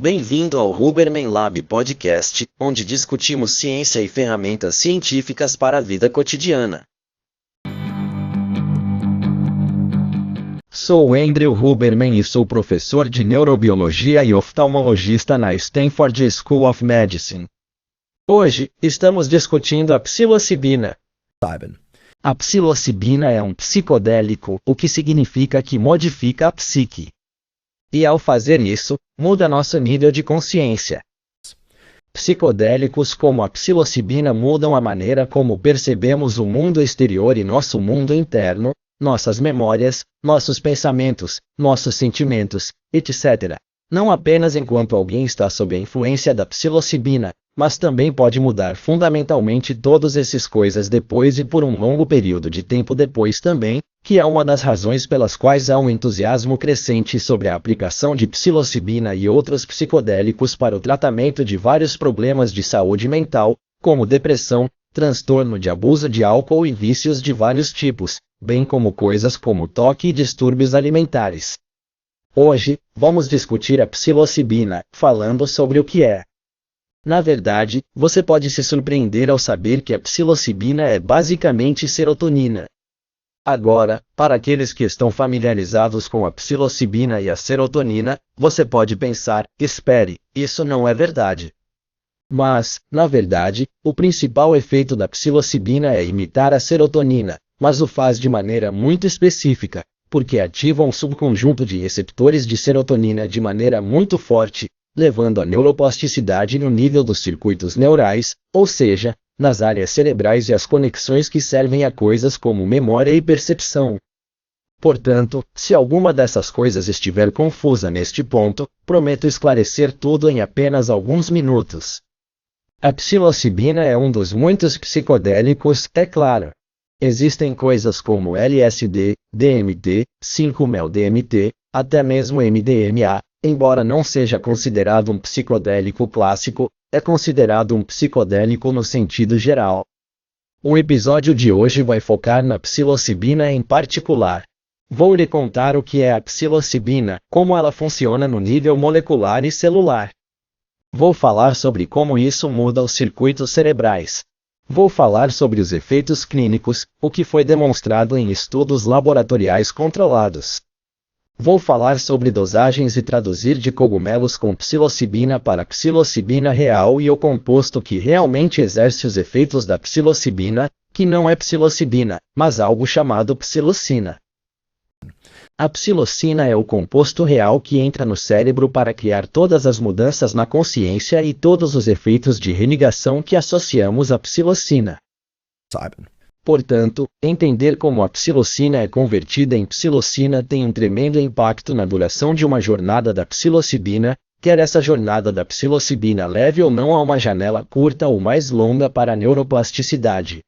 Bem-vindo ao Huberman Lab Podcast, onde discutimos ciência e ferramentas científicas para a vida cotidiana. Sou Andrew Huberman e sou professor de neurobiologia e oftalmologista na Stanford School of Medicine. Hoje, estamos discutindo a psilocibina. A psilocibina é um psicodélico, o que significa que modifica a psique. E ao fazer isso, muda nosso nível de consciência. Psicodélicos como a psilocibina mudam a maneira como percebemos o mundo exterior e nosso mundo interno, nossas memórias, nossos pensamentos, nossos sentimentos, etc. Não apenas enquanto alguém está sob a influência da psilocibina, mas também pode mudar fundamentalmente todas essas coisas depois e por um longo período de tempo depois também, que é uma das razões pelas quais há um entusiasmo crescente sobre a aplicação de psilocibina e outros psicodélicos para o tratamento de vários problemas de saúde mental, como depressão, transtorno de abuso de álcool e vícios de vários tipos, bem como coisas como toque e distúrbios alimentares. Hoje, vamos discutir a psilocibina, falando sobre o que é. Na verdade, você pode se surpreender ao saber que a psilocibina é basicamente serotonina. Agora, para aqueles que estão familiarizados com a psilocibina e a serotonina, você pode pensar, espere, isso não é verdade. Mas, na verdade, o principal efeito da psilocibina é imitar a serotonina, mas o faz de maneira muito específica, porque ativa um subconjunto de receptores de serotonina de maneira muito forte, levando a neuroplasticidade no nível dos circuitos neurais, ou seja, nas áreas cerebrais e as conexões que servem a coisas como memória e percepção. Portanto, se alguma dessas coisas estiver confusa neste ponto, prometo esclarecer tudo em apenas alguns minutos. A psilocibina é um dos muitos psicodélicos, é claro. Existem coisas como LSD, DMT, 5-mel-DMT, até mesmo MDMA, embora não seja considerado um psicodélico clássico, é considerado um psicodélico no sentido geral. O episódio de hoje vai focar na psilocibina em particular. Vou lhe contar o que é a psilocibina, como ela funciona no nível molecular e celular. Vou falar sobre como isso muda os circuitos cerebrais. Vou falar sobre os efeitos clínicos, o que foi demonstrado em estudos laboratoriais controlados. Vou falar sobre dosagens e traduzir de cogumelos com psilocibina para psilocibina real e o composto que realmente exerce os efeitos da psilocibina, que não é psilocibina, mas algo chamado psilocina. A psilocina é o composto real que entra no cérebro para criar todas as mudanças na consciência e todos os efeitos de religação que associamos à psilocina. Portanto, entender como a psilocina é convertida em psilocina tem um tremendo impacto na duração de uma jornada da psilocibina, quer essa jornada da psilocibina leve ou não a uma janela curta ou mais longa para a neuroplasticidade.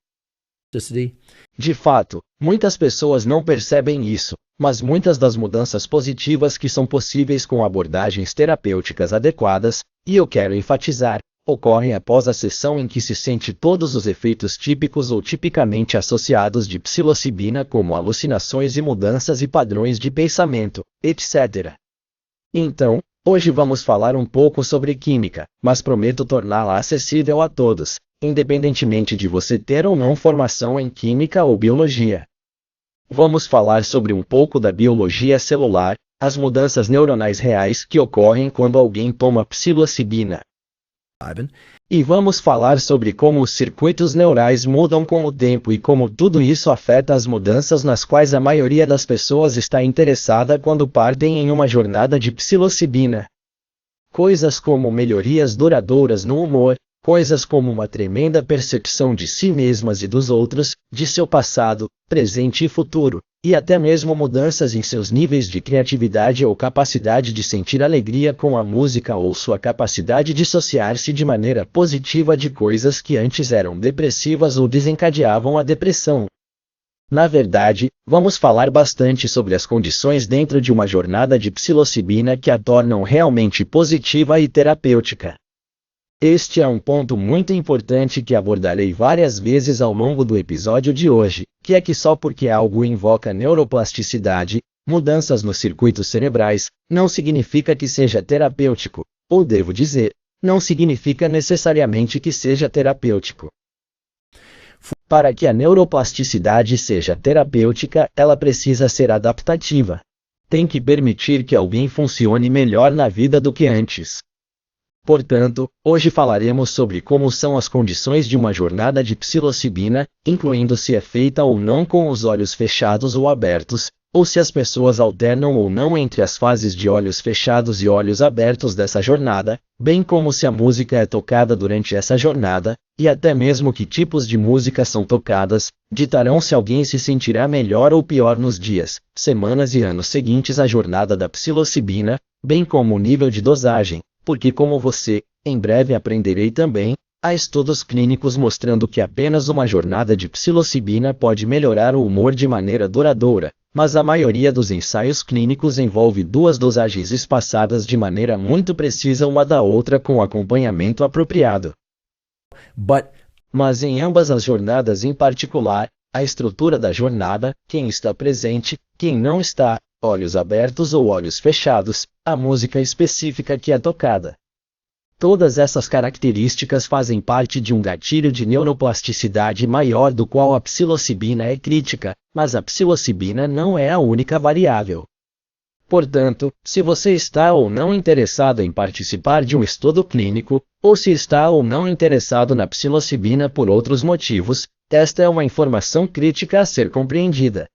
De fato, muitas pessoas não percebem isso, mas muitas das mudanças positivas que são possíveis com abordagens terapêuticas adequadas, e eu quero enfatizar, ocorrem após a sessão em que se sente todos os efeitos típicos ou tipicamente associados de psilocibina como alucinações e mudanças e padrões de pensamento, etc. Então, hoje vamos falar um pouco sobre química, mas prometo torná-la acessível a todos, independentemente de você ter ou não formação em química ou biologia. Vamos falar sobre um pouco da biologia celular, as mudanças neuronais reais que ocorrem quando alguém toma psilocibina. E vamos falar sobre como os circuitos neurais mudam com o tempo e como tudo isso afeta as mudanças nas quais a maioria das pessoas está interessada quando partem em uma jornada de psilocibina. Coisas como melhorias duradouras no humor, coisas como uma tremenda percepção de si mesmas e dos outros, de seu passado, presente e futuro, e até mesmo mudanças em seus níveis de criatividade ou capacidade de sentir alegria com a música ou sua capacidade de dissociar-se de maneira positiva de coisas que antes eram depressivas ou desencadeavam a depressão. Na verdade, vamos falar bastante sobre as condições dentro de uma jornada de psilocibina que a tornam realmente positiva e terapêutica. Este é um ponto muito importante que abordarei várias vezes ao longo do episódio de hoje, que é que só porque algo invoca neuroplasticidade, mudanças nos circuitos cerebrais, não significa que seja terapêutico, ou devo dizer, não significa necessariamente que seja terapêutico. Para que a neuroplasticidade seja terapêutica, ela precisa ser adaptativa. Tem que permitir que alguém funcione melhor na vida do que antes. Portanto, hoje falaremos sobre como são as condições de uma jornada de psilocibina, incluindo se é feita ou não com os olhos fechados ou abertos, ou se as pessoas alternam ou não entre as fases de olhos fechados e olhos abertos dessa jornada, bem como se a música é tocada durante essa jornada, e até mesmo que tipos de música são tocadas, ditarão se alguém se sentirá melhor ou pior nos dias, semanas e anos seguintes à jornada da psilocibina, bem como o nível de dosagem, porque como você, em breve aprenderei também, há estudos clínicos mostrando que apenas uma jornada de psilocibina pode melhorar o humor de maneira duradoura, mas a maioria dos ensaios clínicos envolve duas dosagens espaçadas de maneira muito precisa uma da outra com acompanhamento apropriado. Mas em ambas as jornadas em particular, a estrutura da jornada, quem está presente, quem não está, olhos abertos ou olhos fechados, a música específica que é tocada. Todas essas características fazem parte de um gatilho de neuroplasticidade maior do qual a psilocibina é crítica, mas a psilocibina não é a única variável. Portanto, se você está ou não interessado em participar de um estudo clínico, ou se está ou não interessado na psilocibina por outros motivos, esta é uma informação crítica a ser compreendida.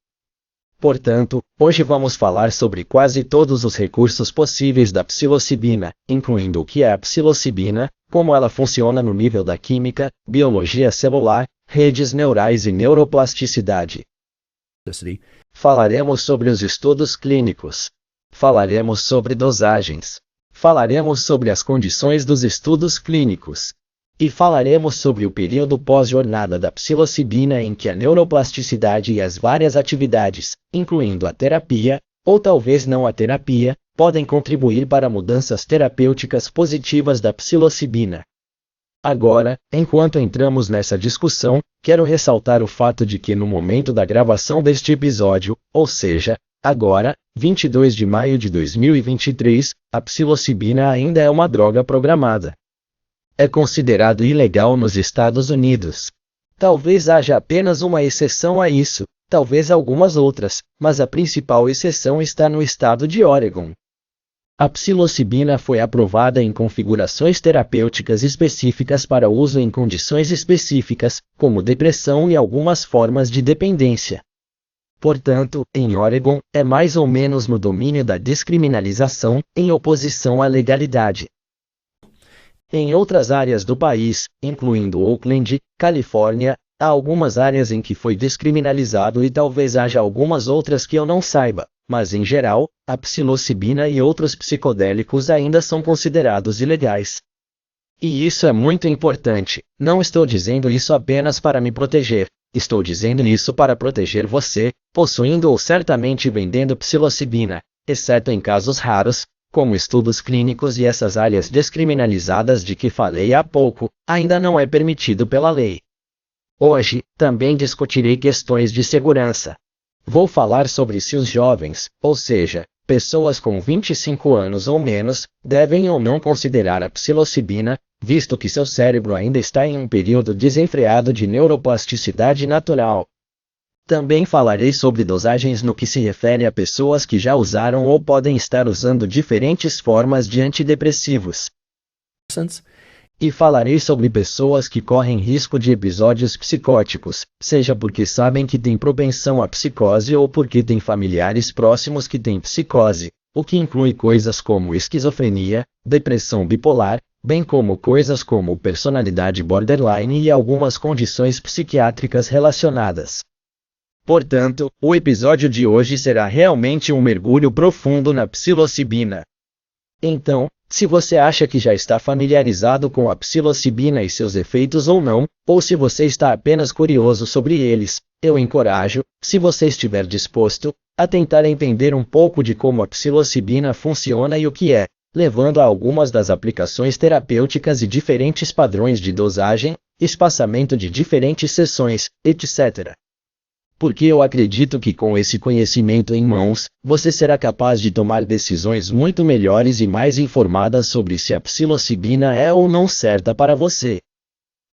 Portanto, hoje vamos falar sobre quase todos os recursos possíveis da psilocibina, incluindo o que é a psilocibina, como ela funciona no nível da química, biologia celular, redes neurais e neuroplasticidade. Falaremos sobre os estudos clínicos. Falaremos sobre dosagens. Falaremos sobre as condições dos estudos clínicos. E falaremos sobre o período pós-jornada da psilocibina em que a neuroplasticidade e as várias atividades, incluindo a terapia, ou talvez não a terapia, podem contribuir para mudanças terapêuticas positivas da psilocibina. Agora, enquanto entramos nessa discussão, quero ressaltar o fato de que no momento da gravação deste episódio, ou seja, agora, 22 de maio de 2023, a psilocibina ainda é uma droga programada. É considerado ilegal nos Estados Unidos. Talvez haja apenas uma exceção a isso, talvez algumas outras, mas a principal exceção está no estado de Oregon. A psilocibina foi aprovada em configurações terapêuticas específicas para uso em condições específicas, como depressão e algumas formas de dependência. Portanto, em Oregon, é mais ou menos no domínio da descriminalização, em oposição à legalidade. Em outras áreas do país, incluindo Oakland, Califórnia, há algumas áreas em que foi descriminalizado e talvez haja algumas outras que eu não saiba, mas em geral, a psilocibina e outros psicodélicos ainda são considerados ilegais. E isso é muito importante, não estou dizendo isso apenas para me proteger, estou dizendo isso para proteger você, possuindo ou certamente vendendo psilocibina, exceto em casos raros, como estudos clínicos e essas áreas descriminalizadas de que falei há pouco, ainda não é permitido pela lei. Hoje, também discutirei questões de segurança. Vou falar sobre se os jovens, ou seja, pessoas com 25 anos ou menos, devem ou não considerar a psilocibina, visto que seu cérebro ainda está em um período desenfreado de neuroplasticidade natural. Também falarei sobre dosagens no que se refere a pessoas que já usaram ou podem estar usando diferentes formas de antidepressivos. E falarei sobre pessoas que correm risco de episódios psicóticos, seja porque sabem que têm propensão à psicose ou porque têm familiares próximos que têm psicose, o que inclui coisas como esquizofrenia, depressão bipolar, bem como coisas como personalidade borderline e algumas condições psiquiátricas relacionadas. Portanto, o episódio de hoje será realmente um mergulho profundo na psilocibina. Então, se você acha que já está familiarizado com a psilocibina e seus efeitos ou não, ou se você está apenas curioso sobre eles, eu encorajo, se você estiver disposto, a tentar entender um pouco de como a psilocibina funciona e o que é, levando a algumas das aplicações terapêuticas e diferentes padrões de dosagem, espaçamento de diferentes sessões, etc. Porque eu acredito que com esse conhecimento em mãos, você será capaz de tomar decisões muito melhores e mais informadas sobre se a psilocibina é ou não certa para você.